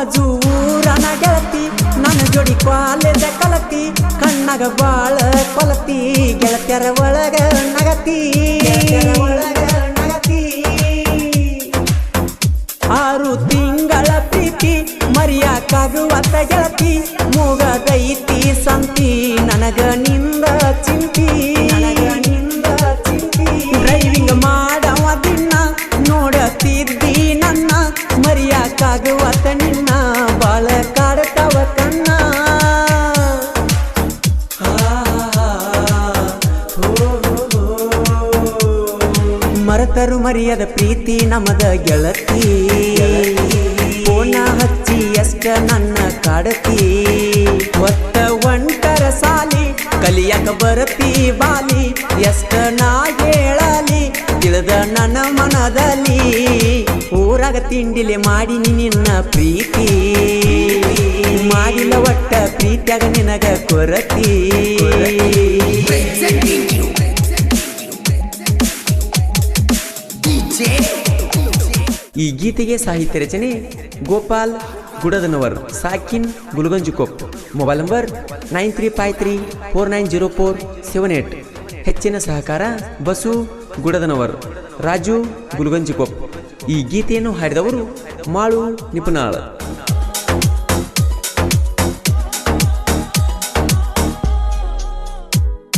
ಬಾಜು ಊರನ ಗೆಳತಿ ನನ್ನ ಜೋಡಿ ಕಾಲೇಜ ಕಲತಿ ಕಣ್ಣಾಗ ಬಾಳ ಕೊಲತಿ ಗೆಳತ್ಯರ ಒಳಗ ನಗತಿ 6 ತಿಂಗಳ ಪ್ರೀತಿ ಮರಿಯಾಕಾಗುವತ್ತ ಗೆಳತಿ ಮೂಗದೈತಿ ಸಂತಿ ನನಗ ನಿಂದ ಚಿಂತಿ ಡ್ರೈವಿಂಗ್ ಮಾಡವ ದಿನ ನೋಡತಿದ್ದಿ ನನ್ನ ಮರಿಯಾಕಾಗುವತ್ತ ನಿನ್ನ ಬಾಳ ಕಾಡತಾವ ಕಣ್ಣ ಮರೆತರು ಮರಿಯದ ಪ್ರೀತಿ ನಮದ ಗೆಳತಿ ಫೋನ ಹಚ್ಚಿ ಎಷ್ಟ ನನ್ನ ಕಾಡತಿ ಒತ್ತ ಒಂಟರ ಸಾಲಿ ಕಲಿಯಕ ಬರತಿ ಬಾಲಿ ಎಷ್ಟ ನಾ ಹೇಳಲಿ ತಿಳಿದ ನನ್ನ ಮನದಲ್ಲಿ ಊರಾಗ ತಿಂಡಿಲೆ ಮಾಡಿನಿ ನಿನ್ನ ಪ್ರೀತಿ ಮಾಡಿಲ್ಲ ಒಟ್ಟ ಪ್ರೀತಿಯಾಗ ನಿನಗ ಕೊರತಿ ಈ ಗೀತೆಗೆ ಸಾಹಿತ್ಯ ರಚನೆ ಗೋಪಾಲ್ ಗುಡದನವರ್ ಸಾಕಿನ್ ಗುಲ್ಗಂಜುಕೊಪ್ ಮೊಬೈಲ್ ನಂಬರ್ 9353490478 ಹೆಚ್ಚಿನ ಸಹಕಾರ ಬಸು ಗುಡದನವರ್ ರಾಜು ಗುಲ್ಗಂಜುಕೊಪ್ ಈ ಗೀತೆಯನ್ನು ಹಾಡಿದವರು ಮಾಳು ನಿಪುಣಾಳ್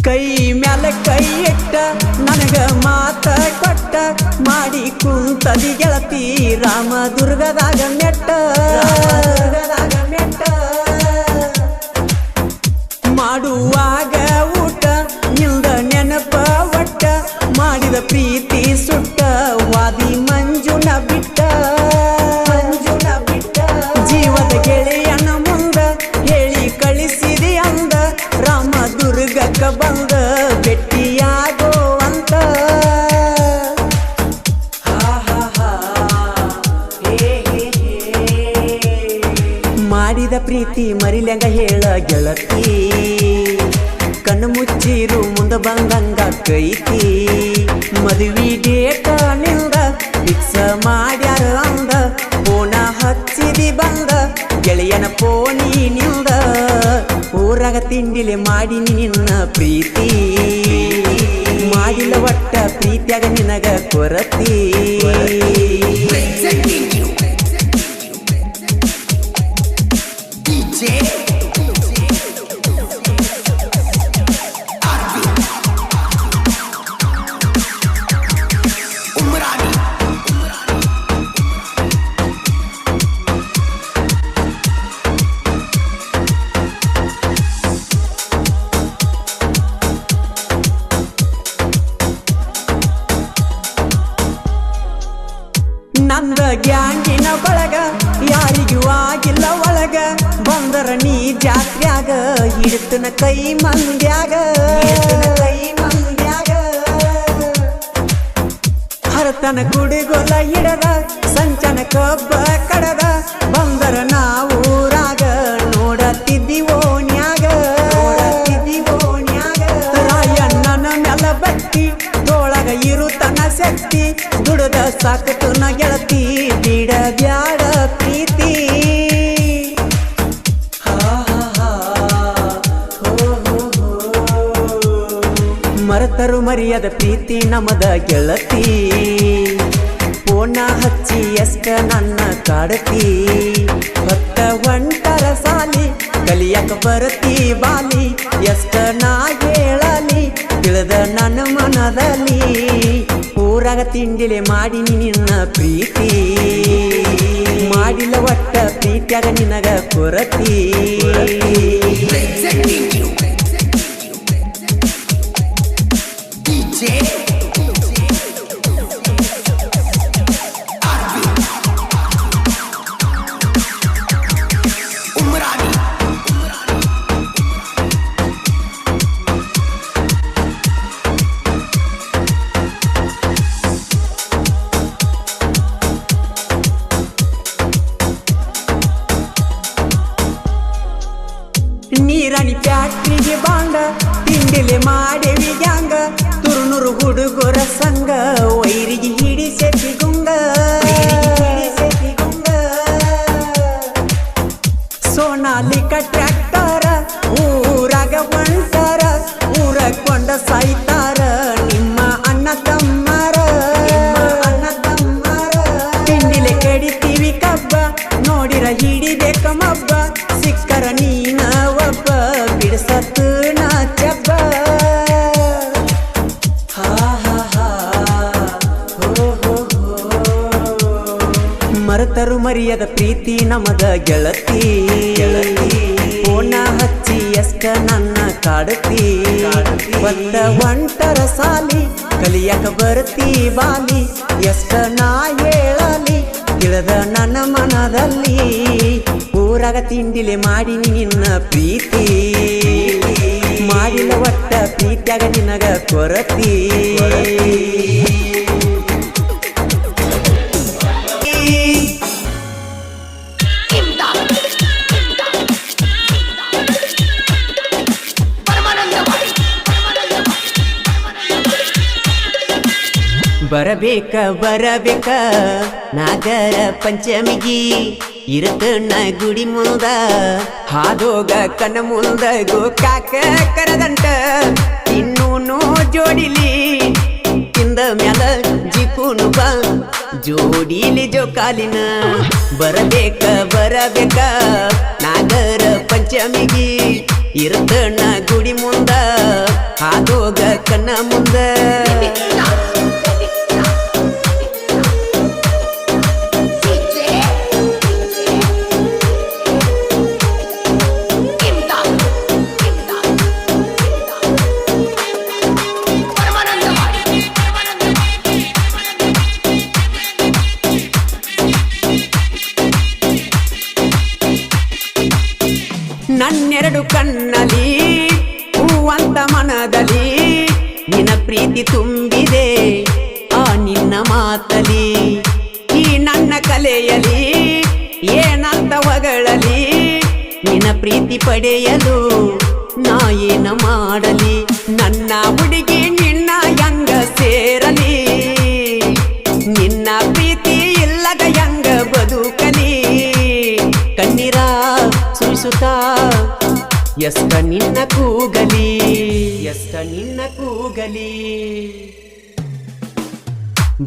ಕೈ ಮ್ಯಾಲ ಕೈ ಇಟ್ಟ ನನಗ ಮಾತ ಕೊಟ್ಟ ಮಾಡಿ ಕುಂತದಿ ಗೆಳತಿ ರಾಮದುರ್ಗದಾಗ ಮೆಟ್ಟ ಮಾಡುವಾಗ ಊಟ ನಿಲ್ದ ನೆನಪ ಒಟ್ಟ ಮಾಡಿದ ಪ್ರೀತಿ ಸುಟ್ಟ ವಾದಿ ಮಂಜುನ ಬಿಟ್ಟ ಜೀವದ ಗೆಳೆಯನ ಮುಂದ ಹೇಳಿ ಕಳಿಸಿದಿ ಅಂದ ರಾಮದುರ್ಗಕ್ಕ ಬಂದ ಭೆಟ್ಟಿಯಾಗೋ ಅಂತ ಮಾಡಿದ ಪ್ರೀತಿ ಮರಿಲ್ಯಂಗ ಹೇಳ ಗೆಳತಿ ಕಣ್ಣು ಮುಚ್ಚಿರು ಮುಂದ ಬಂದಂಗ ಕೈತಿ ಮದುವೆ ಡೇಟ ನಿಲ್ದ ಫಿಕ್ಸ್ ಮಾಡ್ಯಾರ ಅಂದ ಫೋನ ಹಚ್ಚಿದಿ ಬಂದ ಗೆಳೆಯನ ಫೋನಿ ನಿಲ್ದ ಊರಾಗ ತಿಂಡಿಲೆ ಮಾಡಿನಿ ನಿನ್ನ ಪ್ರೀತಿ ಮಾಡಿಲ್ಲ ಒಟ್ಟ ಪ್ರೀತಿಯಾಗ ನಿನಗ ಕೊರತಿ ನಂದ ಗ್ಯಾಂಗಿನ ಬಳಗ ಯಾರಿಗೂ ಆಗಿಲ್ಲ ಒಳಗ ಬಂದರ ನೀ ಜಾತ್ರ್ಯಾಗ ಹಿಡಿತನ ಕೈ ಮಂದ್ಯಾಗ ಹರತನ ಕುಡಿಗೊಲ ಹಿಡದ ಸಂಚನ ಕಬ್ಬ ಕಡದ ಬಂದರ ನಾವು ಊರಾಗ ನೋಡತಿದ್ದಿ ಓಣ್ಯಾಗ ರಾಯಣ್ಣನ ಮೆಲ ಬತ್ತಿ ತೋಳಗ ಇರುತನ ಶಕ್ತಿ ದುಡದ ಸಾಕತು ನ ಗೆಳತಿ ಬಿಡ ಬ್ಯಾಡ ಪ್ರೀತಿ ಮರೆತರು ಮರಿಯದ ಪ್ರೀತಿ ನಮದ ಗೆಳತಿ ಫೋನ ಹಚ್ಚಿ ಎಷ್ಟ ನನ್ನ ಕಾಡತಿ ಹೊತ್ತ ಒಂಟರ ಸಾಲಿ ಕಲಿಯಕ ಬರತಿ ಬಾಲಿ ಎಷ್ಟ ನಾ ಹೇಳಲಿ ತಿಳಿದ ನನ್ನ ಮನದಲ್ಲಿ ಊರಾಗ ತಿಂಡಿಲೆ ಮಾಡಿನಿ ನಿನ್ನ ಪ್ರೀತಿ ಮಾಡಿಲ್ಲ ಒಟ್ಟ ಪ್ರೀತಿಯಾಗ ನಿನಗ ಕೊರತಿ ನೀರಾಣಿ ಫ್ಯಾಕ್ಟ್ರಿಗೆ ಬಾಂಡ ತಿಂಡಿಲೆ ಮಾಡೇವಿ ಗ್ಯಾಂಗ ತುರುನೂರು ಹುಡುಗರ ಸಂಗ ವೈರಿಗೆ ಹಿಡಿಸೆತಿ ಗುಂಗ ಮರಿಯದ ಪ್ರೀತಿ ನಮದ ಗೆಳತಿ ಓಣ ಹಚ್ಚಿ ಎಷ್ಟ ನನ್ನ ಕಾಡತಿ ಬಂದ ಒಂಟರ ಸಾಲಿ ಕಲಿಯಕ ಬರ್ತಿ ಬಾಲಿ ಎಷ್ಟ ನಾ ಹೇಳಲಿ ತಿಳಿದ ನನ್ನ ಮನದಲ್ಲಿ ಊರಾಗ ತಿಂಡಿಲೆ ಮಾಡಿನಿ ನಿನ್ನ ಪ್ರೀತಿ ಮಾಡಿಲ್ಲ ಒಟ್ಟ ಪ್ರೀತಿಯಾಗ ನಿನಗ ಕೊರತಿ ಬರಬೇಕ ನಾಗರ ಪಂಚಮಿಗಿ ಇರತಣ್ಣ ಗುಡಿ ಮುಂದ ಹಾದೋಗ ಕಣ್ಣ ಮುಂದ ಗೋಕಾಕ ಕರದಂಟ ಇನ್ನೂನು ಜೋಡಿಲಿ ತಿಂದ ಮ್ಯಾಲ ಜಿಪುನು ಬಾ ಜೋಡಿಲಿ ಜೋಕಾಲಿನ ಬರಬೇಕ ನಾಗರ ಪಂಚಮಿಗಿ ಇರತಣ್ಣ ಗುಡಿ ಮುಂದ ಹಾದೋಗ ಕಣ್ಣ ಮುಂದ ನನ್ನೆರಡು ಕಣ್ಣಲ್ಲಿ ಹೂವಂತ ಮನದಲ್ಲಿ ನಿನ್ನ ಪ್ರೀತಿ ತುಂಬಿದೆ ಆ ನಿನ್ನ ಮಾತಲಿ ಈ ನನ್ನ ಕಲೆಯಲಿ ಏನಂತ ಹೊಗಳಲಿ ನಿನ್ನ ಪ್ರೀತಿ ಪಡೆಯಲು ನಾ ಏನ ಮಾಡಲಿ ನನ್ನ ಹುಡುಗಿ ನಿನ್ನ ಯಂಗ ಸೇರಲಿ ನಿನ್ನ ಪ್ರೀತಿ ಇಲ್ಲದ ಯಂಗ ಬದುಕಲಿ ಕಣ್ಣೀರ ಸುರಿಸುತ್ತಾ ಎಷ್ಟ ನಿನ್ನ ಕೂಗಲಿ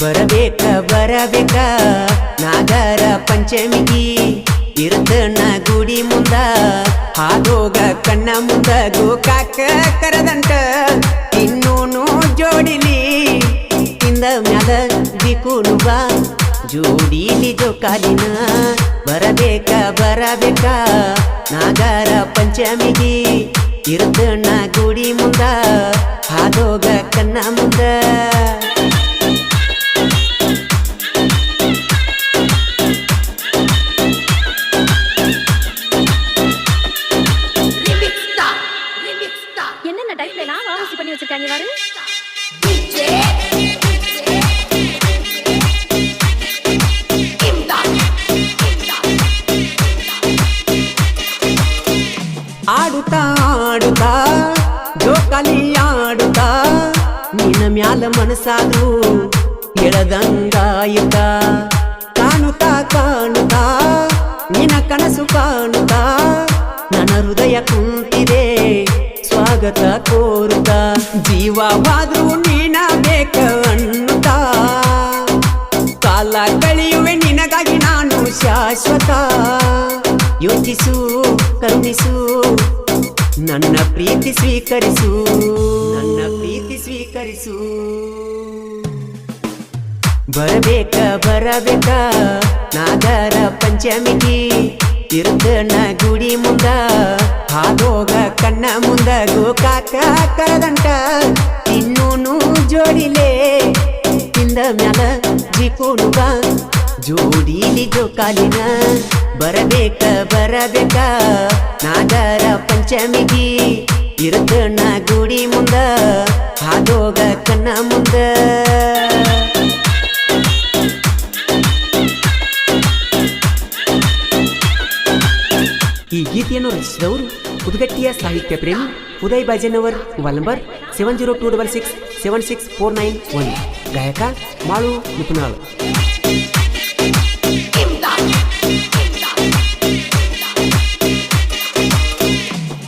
ಬರಬೇಕ ನಾಗರ ಪಂಚಮಿಗಿ ಇರತಣ್ಣ ಗುಡಿ ಮುಂದ ಹಾದೋಗ ಕಣ್ಣ ಮುಂದ ಗೋಕಾಕ ಕರದಂಟ ಇನ್ನೂನು ಜೋಡಿಲಿ ತಿಂದ ಮ್ಯಾಲ ದಿಕ್ಕುನು ಬಾ ಜೋಡಿಲಿ ಜೋಕಾಲಿನ ಬರಬೇಕ ನಾಗರ ಪಂಚಮಿಗಿ ಇರತಣ್ಣ ಗುಡಿ ಮುಂದ ಹಾದೋಗ ಕಣ್ಣ ಮುಂದ என்னென்ன டைப்ல எல்லாம் வாசி பண்ணி வச்சிருக்காங்க பாரு ಆಡುತ್ತಾ ಜೋಕಾಲಿ ಆಡುತ್ತಾ ನಿನ್ನ ಮ್ಯಾಲ ಮನಸ್ಸಾದ್ರು ಎಳದಂಗಾಯುತ್ತ ಕಾಣುತ್ತಾ ನಿನ್ನ ಕನಸು ಕಾಣುತ್ತಾ ನನ್ನ ಹೃದಯ ಕುಂತಿದೆ ಸ್ವಾಗತ ಕೋರುತ್ತ ಜೀವವಾದ್ರೂ ನೀನ ಬೇಕ ಅನ್ನುತ್ತ ಕಾಲ ಕಳೆಯುವೆ ನಿನಗಾಗಿ ನಾನು ಶಾಶ್ವತ ಯೋಚಿಸು ಕರುಣಿಸು ನನ್ನ ಪ್ರೀತಿ ಸ್ವೀಕರಿಸು ಬರಬೇಕ ನಾಗರ ಪಂಚಮಿಗಿ ಇರತಣ್ಣ ಗುಡಿ ಮುಂದ ಹಾದೋಗ ಕಣ್ಣ ಮುಂದ ಗೋಕಾಕ ಕರದಂಟ ಇನ್ನೂನು ಜೋಡಿಲೆ ತಿಂದ ಮ್ಯಾಲ ಜಿಪುನು ಬಾ ಜೋಡಿಲಿ ಜೋಕಾಲಿನ ಬರಬೇಕ ನಾಗರ ಪಂಚಮಿಗಿ ಇರತಣ್ಣ ಗುಡಿ ಮುಂದ ಹಾದೋಗ ಕಣ್ಣ ಮುಂದ ಈ ಗೀತೆಯನ್ನು ರಚಿಸಿದವರು ಉದ್ಗಟ್ಟಿಯ ಸಾಹಿತ್ಯ ಪ್ರೇಮಿ ಉದಯ್ ಬಾಜನವರ್ ಮೊಬೈಲ್ ನಂಬರ್ 7026676491 ಗಾಯಕ ಮಾಳು ನಿಪುಣಾಳ್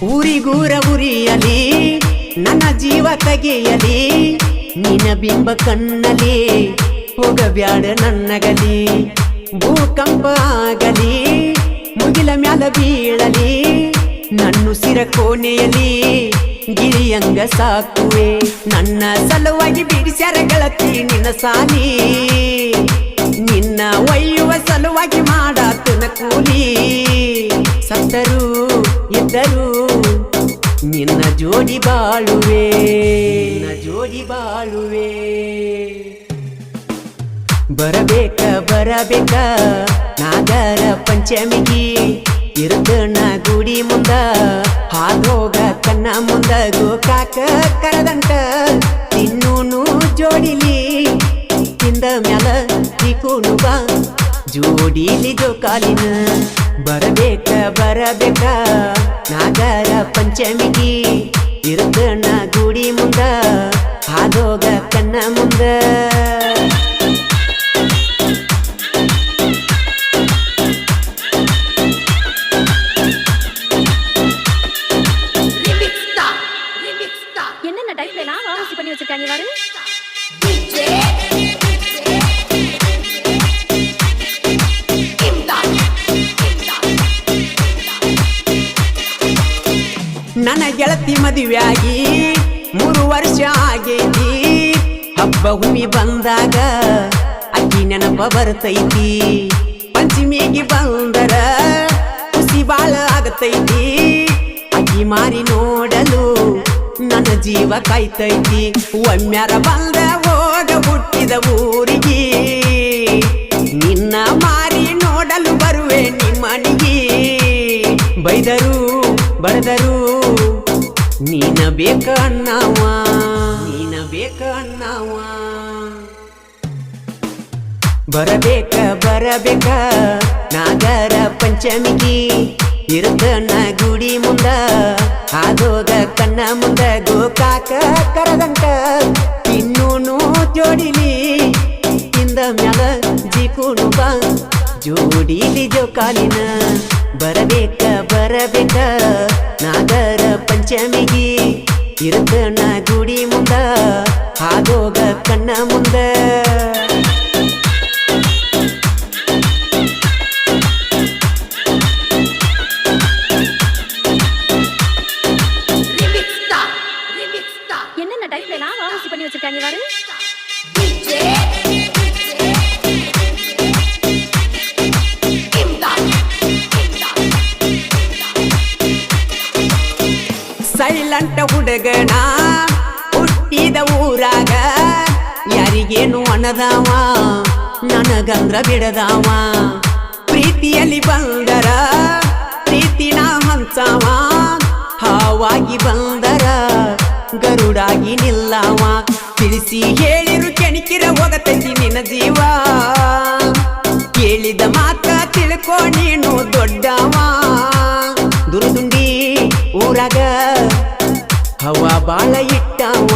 ಊರಿಗೂರ ಉರಿಯಲಿ ನನ್ನ ಜೀವ ತೆಗೆಯಲಿ ನಿನ್ನ ಬಿಂಬ ಕಣ್ಣಲಿ ಹೋಗಬ್ಯಾಡ ನನ್ನಗಲಿ ಭೂಕಂಪ ಆಗಲಿ ಮುಗಿಲ ಮ್ಯಾಲ ಬೀಳಲಿ ನನ್ನುಸಿರ ಕೋಣೆಯಲಿ ಗಿರಿಯಂಗ ಸಾಕುವೆ ನನ್ನ ಸಲುವಾಗಿ ಬಿಡಿಸ್ಯಾರ ಗೆಳತಿ ನಿನ್ನ ಸಾಲಿ ನಿನ್ನ ಒಯ್ಯುವ ಸಲುವಾಗಿ ಮಾಡಾತನ ಕೂಲಿ ಸತ್ತರು ಇದ್ದರು ನಿನ್ನ ಜೋಡಿ ಬಾಳುವೆ ಬರಬೇಕ ನಾಗರ ಪಂಚಮಿಗಿ ಇರುತ್ತನ ಗುಡಿ ಮುಂದ ಹಾಗೋಗ ಕಣ್ಣ ಮುಂದ ಗೋಕಾಕ ಕರದಂಟ ತಿನ್ನೂನು ಜೋಡಿಲಿ ತಿಂದ ಮ್ಯಾಲ ತಿಕೂನು ಬಾ ಜೋಡಿಲಿ ಜೋಕಾಲಿನ ಬರಬೇಕ ನಾಗರ ಪಂಚಮಿಗಿ ಇರುತ್ತನ ಗುಡಿ ಮುಂದ ಹಾಗೋಗ ಕಣ್ಣ ಮುಂದ என்னென்ன டைப்ல எல்லாம் வாசி பண்ணி வச்சிருக்காங்க பாரு. ನನ್ನ ಗೆಳತಿ ಮದುವೆಯಾಗಿ 3 ವರ್ಷ ಆಗೈತಿ ಹಬ್ಬ ಹುಮ್ಮಿ ಬಂದಾಗ ಅಕ್ಕಿ ನೆನಪ ಬರ್ತೈತಿ ಪಂಚಮಿಗೆ ಬಂದರ ಖುಷಿ ಬಾಳ ಆಗತೈತಿ ಅಕ್ಕಿ ಮಾರಿ ನೋಡಲು ನನ್ನ ಜೀವ ಕಾಯ್ತೈತಿ ಒಮ್ಮ್ಯಾರ ಬಂದ ಹೋಗ ಹುಟ್ಟಿದ ಊರಿಗೆ ನಿನ್ನ ಮಾರಿ ನೋಡಲು ಬರುವೆ ನಿಮ್ಮನಿಗೆ ಬೈದರು ಬಡದರು ನೀನ ಬೇಕ ಅಣ್ಣವ ಬರಬೇಕ ನಾಗರ ಪಂಚಮಿಗಿ ಇರುತ್ತನ ಗುಡಿ ಮುಂದ ಹಾಗೋಗ ಕಣ್ಣ ಮುಂದ ಗೋಕಾಕ ಕರದಂಟ ತಿನ್ನೂನು ಜೋಡಿಲಿ ತಿಂದ ಮ್ಯಾಲ ಜಿಕೂನು ಬಾ ಜೋಡಿಲಿ ಜೋಕಾಲಿನ ಬರಬೇಕ ನಾಗರ ಪಂಚಮಿಗಿ ಇರುತ್ತನ ಗುಡಿ ಮುಂದ ಹಾಗೋಗ ಕಣ್ಣ ಮುಂದ என்னென்ன டைப்ல எல்லாம் வாசி பண்ணி வச்சிருக்காங்க பாரு. ಸೈಲೆಂಟ್ ಹುಡುಗನ ಹುಟ್ಟಿದ ಊರಾಗ ಯಾರಿಗೇನು ಅನ್ನದಾವ ನನಗಂದ್ರ ಬಿಡದಾವ ಪ್ರೀತಿಯಲ್ಲಿ ಬಂದರ ಪ್ರೀತಿನ ಹಂಚಾವ ಹಾವಾಗಿ ಬಂದರ ಗರುಡಾಗಿ ನಿಲ್ಲವ ತಿಳಿಸಿ ಹೇಳಿರು ಕೆಣಕಿರ ಹೋಗತೈತಿ ನಿನ್ನ ಜೀವ ಕೇಳಿದ ಮಾತ ತಿಳ್ಕೊ ನೀನು ದೊಡ್ಡವ ದುರ್ದುಂಡಿ ಊರಾಗ ಹವಾ ಬಾಳ ಇಟ್ಟವ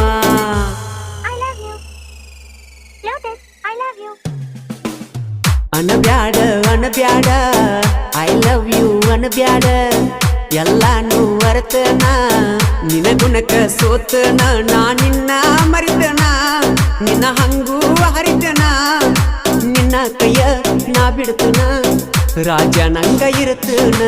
ಅನಬ್ಯಾಡ ಐ ಲವ್ ಯು ಅನಬ್ಯಾಡ ಎಲ್ಲಾನು ಅರ್ತನ ನಿನ ಗುಣಕ ಸೋತನ ನಾ ನಿನ್ನ ಮರಿತನ ನಿನ್ನ ಹಂಗೂ ಹರಿತನ ನಿನ್ನ ಕೈಯ ನಾ ಬಿಡ್ತನ ರಾಜ ನಂಗ ಇರ್ತನ